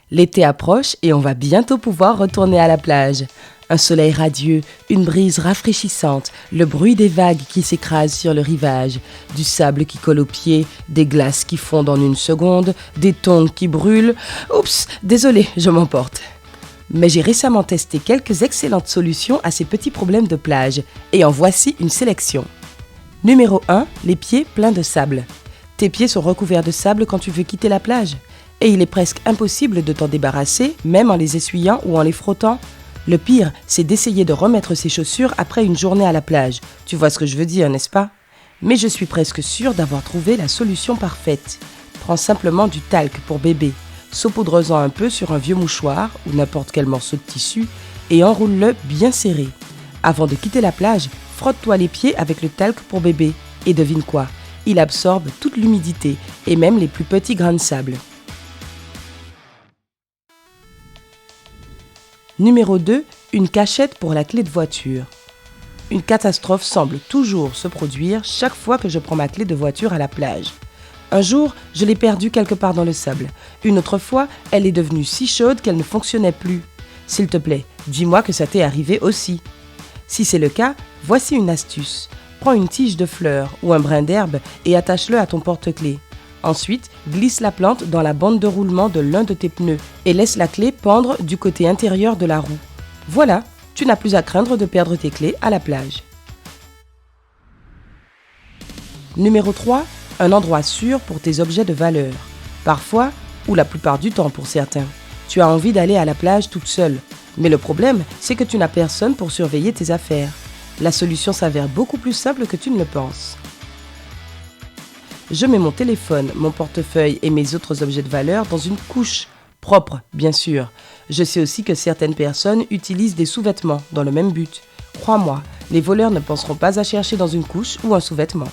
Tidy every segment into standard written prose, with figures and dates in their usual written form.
L'été approche et on va bientôt pouvoir retourner à la plage. Un soleil radieux, une brise rafraîchissante, le bruit des vagues qui s'écrasent sur le rivage, du sable qui colle aux pieds, des glaces qui fondent en une seconde, des tongs qui brûlent. Oups, désolé, je m'emporte. Mais j'ai récemment testé quelques excellentes solutions à ces petits problèmes de plage et en voici une sélection. Numéro 1, les pieds pleins de sable. Tes pieds sont recouverts de sable quand tu veux quitter la plage et il est presque impossible de t'en débarrasser, même en les essuyant ou en les frottant. Le pire, c'est d'essayer de remettre ses chaussures après une journée à la plage. Tu vois ce que je veux dire, n'est-ce pas? Mais je suis presque sûre d'avoir trouvé la solution parfaite. Prends simplement du talc pour bébé, saupoudre-en un peu sur un vieux mouchoir ou n'importe quel morceau de tissu et enroule-le bien serré. Avant de quitter la plage, frotte-toi les pieds avec le talc pour bébé. Et devine quoi? Il absorbe toute l'humidité et même les plus petits grains de sable. Numéro 2, une cachette pour la clé de voiture. Une catastrophe semble toujours se produire chaque fois que je prends ma clé de voiture à la plage. Un jour, je l'ai perdue quelque part dans le sable. Une autre fois, elle est devenue si chaude qu'elle ne fonctionnait plus. S'il te plaît, dis-moi que ça t'est arrivé aussi. Si c'est le cas, voici une astuce. Prends une tige de fleurs ou un brin d'herbe et attache-le à ton porte-clés. Ensuite, glisse la plante dans la bande de roulement de l'un de tes pneus et laisse la clé pendre du côté intérieur de la roue. Voilà, tu n'as plus à craindre de perdre tes clés à la plage. Numéro 3, un endroit sûr pour tes objets de valeur. Parfois, ou la plupart du temps pour certains, tu as envie d'aller à la plage toute seule. Mais le problème, c'est que tu n'as personne pour surveiller tes affaires. La solution s'avère beaucoup plus simple que tu ne le penses. Je mets mon téléphone, mon portefeuille et mes autres objets de valeur dans une couche propre, bien sûr. Je sais aussi que certaines personnes utilisent des sous-vêtements dans le même but. Crois-moi, les voleurs ne penseront pas à chercher dans une couche ou un sous-vêtement.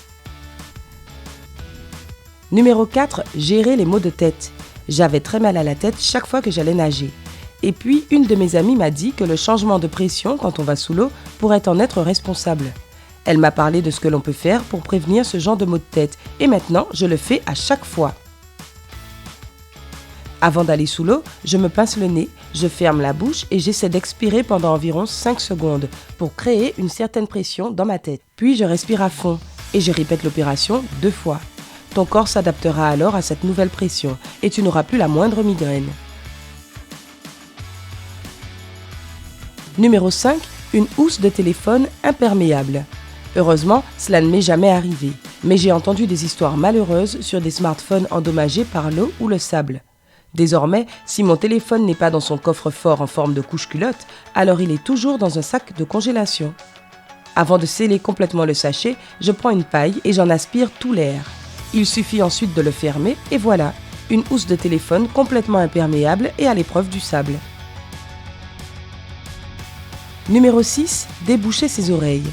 Numéro 4, gérer les maux de tête. J'avais très mal à la tête chaque fois que j'allais nager. Et puis, une de mes amies m'a dit que le changement de pression quand on va sous l'eau pourrait en être responsable. Elle m'a parlé de ce que l'on peut faire pour prévenir ce genre de maux de tête et maintenant, je le fais à chaque fois. Avant d'aller sous l'eau, je me pince le nez, je ferme la bouche et j'essaie d'expirer pendant environ 5 secondes pour créer une certaine pression dans ma tête. Puis je respire à fond et je répète l'opération 2 fois. Ton corps s'adaptera alors à cette nouvelle pression et tu n'auras plus la moindre migraine. Numéro 5, une housse de téléphone imperméable. Heureusement, cela ne m'est jamais arrivé, mais j'ai entendu des histoires malheureuses sur des smartphones endommagés par l'eau ou le sable. Désormais, si mon téléphone n'est pas dans son coffre-fort en forme de couche-culotte, alors il est toujours dans un sac de congélation. Avant de sceller complètement le sachet, je prends une paille et j'en aspire tout l'air. Il suffit ensuite de le fermer et voilà, une housse de téléphone complètement imperméable et à l'épreuve du sable. Numéro 6, déboucher ses oreilles.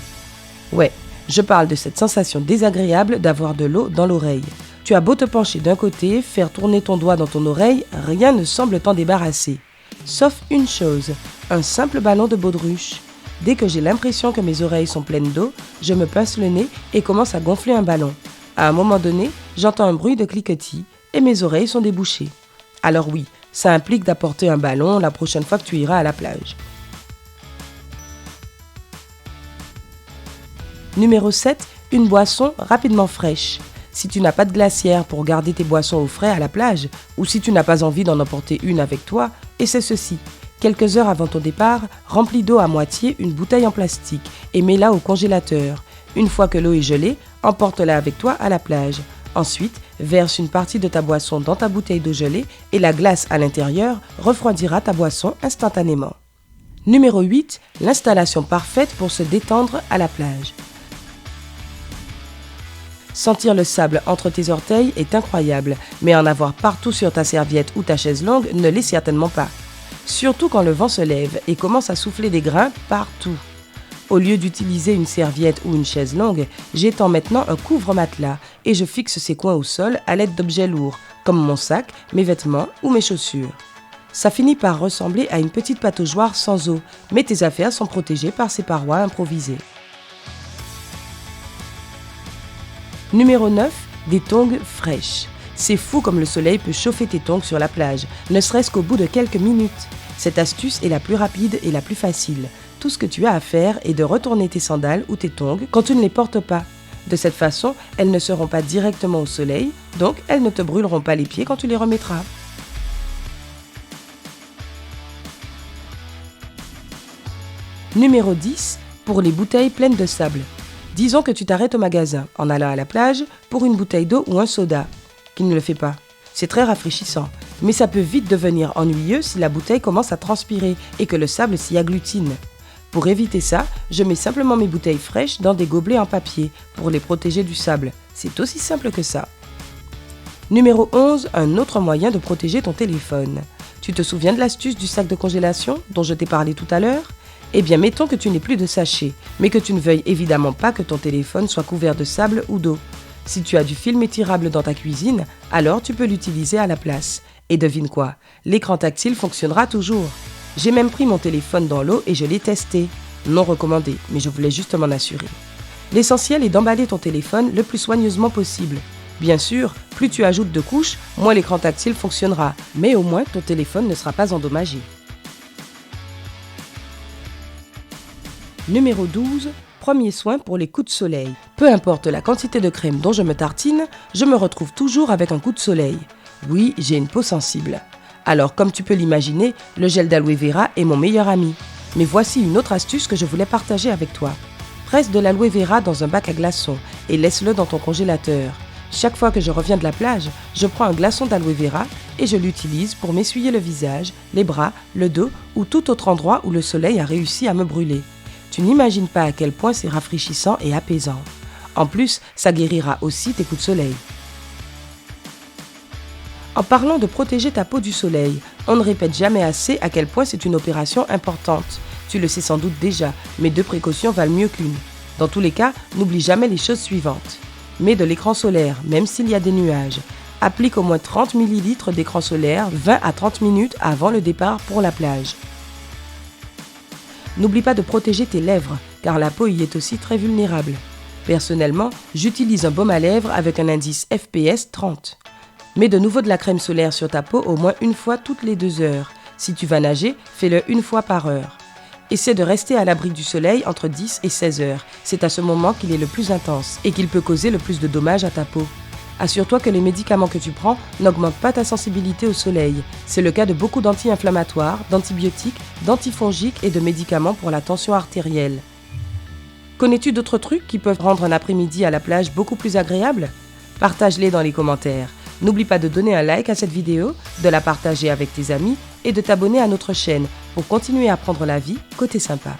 Ouais, je parle de cette sensation désagréable d'avoir de l'eau dans l'oreille. Tu as beau te pencher d'un côté, faire tourner ton doigt dans ton oreille, rien ne semble t'en débarrasser. Sauf une chose, un simple ballon de baudruche. Dès que j'ai l'impression que mes oreilles sont pleines d'eau, je me pince le nez et commence à gonfler un ballon. À un moment donné, j'entends un bruit de cliquetis et mes oreilles sont débouchées. Alors oui, ça implique d'apporter un ballon la prochaine fois que tu iras à la plage. Numéro 7, une boisson rapidement fraîche. Si tu n'as pas de glacière pour garder tes boissons au frais à la plage, ou si tu n'as pas envie d'en emporter une avec toi, essaie ceci. Quelques heures avant ton départ, remplis d'eau à moitié une bouteille en plastique et mets-la au congélateur. Une fois que l'eau est gelée, emporte-la avec toi à la plage. Ensuite, verse une partie de ta boisson dans ta bouteille d'eau gelée et la glace à l'intérieur refroidira ta boisson instantanément. Numéro 8, l'installation parfaite pour se détendre à la plage. Sentir le sable entre tes orteils est incroyable, mais en avoir partout sur ta serviette ou ta chaise longue ne l'est certainement pas. Surtout quand le vent se lève et commence à souffler des grains partout. Au lieu d'utiliser une serviette ou une chaise longue, j'étends maintenant un couvre-matelas et je fixe ses coins au sol à l'aide d'objets lourds, comme mon sac, mes vêtements ou mes chaussures. Ça finit par ressembler à une petite pataugeoire sans eau, mais tes affaires sont protégées par ces parois improvisées. Numéro 9, des tongs fraîches. C'est fou comme le soleil peut chauffer tes tongs sur la plage, ne serait-ce qu'au bout de quelques minutes. Cette astuce est la plus rapide et la plus facile. Tout ce que tu as à faire est de retourner tes sandales ou tes tongs quand tu ne les portes pas. De cette façon, elles ne seront pas directement au soleil, donc elles ne te brûleront pas les pieds quand tu les remettras. Numéro 10. Pour les bouteilles pleines de sable. Disons que tu t'arrêtes au magasin en allant à la plage pour une bouteille d'eau ou un soda. Qui ne le fait pas. C'est très rafraîchissant, mais ça peut vite devenir ennuyeux si la bouteille commence à transpirer et que le sable s'y agglutine. Pour éviter ça, je mets simplement mes bouteilles fraîches dans des gobelets en papier pour les protéger du sable. C'est aussi simple que ça. Numéro 11. Un autre moyen de protéger ton téléphone. Tu te souviens de l'astuce du sac de congélation dont je t'ai parlé tout à l'heure ? Eh bien, mettons que tu n'aies plus de sachet, mais que tu ne veuilles évidemment pas que ton téléphone soit couvert de sable ou d'eau. Si tu as du film étirable dans ta cuisine, alors tu peux l'utiliser à la place. Et devine quoi ? L'écran tactile fonctionnera toujours. J'ai même pris mon téléphone dans l'eau et je l'ai testé. Non recommandé, mais je voulais juste m'en assurer. L'essentiel est d'emballer ton téléphone le plus soigneusement possible. Bien sûr, plus tu ajoutes de couches, moins l'écran tactile fonctionnera, mais au moins ton téléphone ne sera pas endommagé. Numéro 12. Premier soin pour les coups de soleil. Peu importe la quantité de crème dont je me tartine, je me retrouve toujours avec un coup de soleil. Oui, j'ai une peau sensible. Alors, comme tu peux l'imaginer, le gel d'aloe vera est mon meilleur ami. Mais voici une autre astuce que je voulais partager avec toi. Presse de l'aloe vera dans un bac à glaçons et laisse-le dans ton congélateur. Chaque fois que je reviens de la plage, je prends un glaçon d'aloe vera et je l'utilise pour m'essuyer le visage, les bras, le dos ou tout autre endroit où le soleil a réussi à me brûler. Tu n'imagines pas à quel point c'est rafraîchissant et apaisant. En plus, ça guérira aussi tes coups de soleil. En parlant de protéger ta peau du soleil, on ne répète jamais assez à quel point c'est une opération importante. Tu le sais sans doute déjà, mais 2 précautions valent mieux qu'une. Dans tous les cas, n'oublie jamais les choses suivantes. Mets de l'écran solaire, même s'il y a des nuages. Applique au moins 30 ml d'écran solaire 20 à 30 minutes avant le départ pour la plage. N'oublie pas de protéger tes lèvres, car la peau y est aussi très vulnérable. Personnellement, j'utilise un baume à lèvres avec un indice FPS 30. Mets de nouveau de la crème solaire sur ta peau au moins une fois toutes les 2 heures. Si tu vas nager, fais-le une fois par heure. Essaie de rester à l'abri du soleil entre 10 et 16 heures. C'est à ce moment qu'il est le plus intense et qu'il peut causer le plus de dommages à ta peau. Assure-toi que les médicaments que tu prends n'augmentent pas ta sensibilité au soleil. C'est le cas de beaucoup d'anti-inflammatoires, d'antibiotiques, d'antifongiques et de médicaments pour la tension artérielle. Connais-tu d'autres trucs qui peuvent rendre un après-midi à la plage beaucoup plus agréable ? Partage-les dans les commentaires. N'oublie pas de donner un like à cette vidéo, de la partager avec tes amis et de t'abonner à notre chaîne pour continuer à prendre la vie côté sympa.